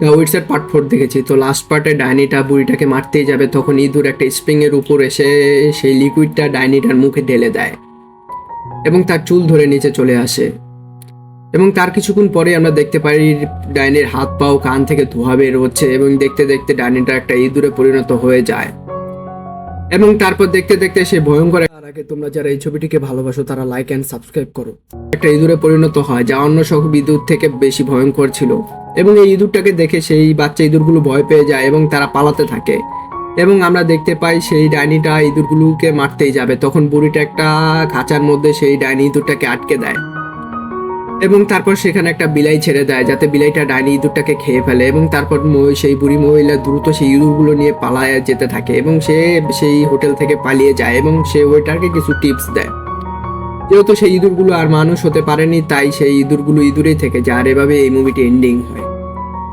ওয়েটসের part 4 দেখেছি। তো last পার্টে ডাইনিটা বুড়িটাকে মারতেই যাবে, তখন ইঁদুর একটা স্প্রিংয়ের উপর এসে সেই লিকুইডটা ডাইনিটার মুখে ঢেলে দেয় এবং তার চুল ধরে নিচে চলে আসে। এবং তার কিছুক্ষণ পরে আমরা দেখতে পাই ডাইনির হাত পাও কান থেকে ধোঁয়া বের হচ্ছে এবং দেখতে দেখতে ডাইনিটা একটা ইঁদুরে পরিণত হয়ে যায়। এবং তারপর দেখতে দেখতে সে ভয়ঙ্কর। তার আগে তোমরা যারা এই ছবিটিকে ভালোবাসো তারা লাইক অ্যান্ড সাবস্ক্রাইব করো। একটা ইঁদুরে পরিণত হয় যা অন্য সব ইঁদুর থেকে বেশি ভয়ঙ্কর ছিল। এবং এই ইঁদুরটাকে দেখে সেই বাচ্চা ইঁদুরগুলো ভয় পেয়ে যায় এবং তারা পালাতে থাকে। এবং আমরা দেখতে পাই সেই ডাইনিটা ইঁদুরগুলোকে মারতেই যাবে, তখন বুড়িটা একটা খাঁচার মধ্যে সেই ডাইনি ইঁদুরটাকে আটকে দেয় এবং তারপর সেখানে একটা বিলাই ছেড়ে দেয় যাতে বিলাইটা ডাইনি ইঁদুরটাকে খেয়ে ফেলে। এবং তারপর সেই বুড়ি মহিলা দ্রুত সেই ইঁদুরগুলো নিয়ে পালায় যেতে থাকে এবং সে সেই হোটেল থেকে পালিয়ে যায় এবং সে ওয়েটারকে কিছু টিপস দেয়। যেহেতু সেই ইঁদুরগুলো আর মানুষ হতে পারেনি, তাই সেই ইঁদুরগুলো ইঁদুরেই থেকে যায়। আর এভাবে এই মুভিটি এন্ডিং হয়।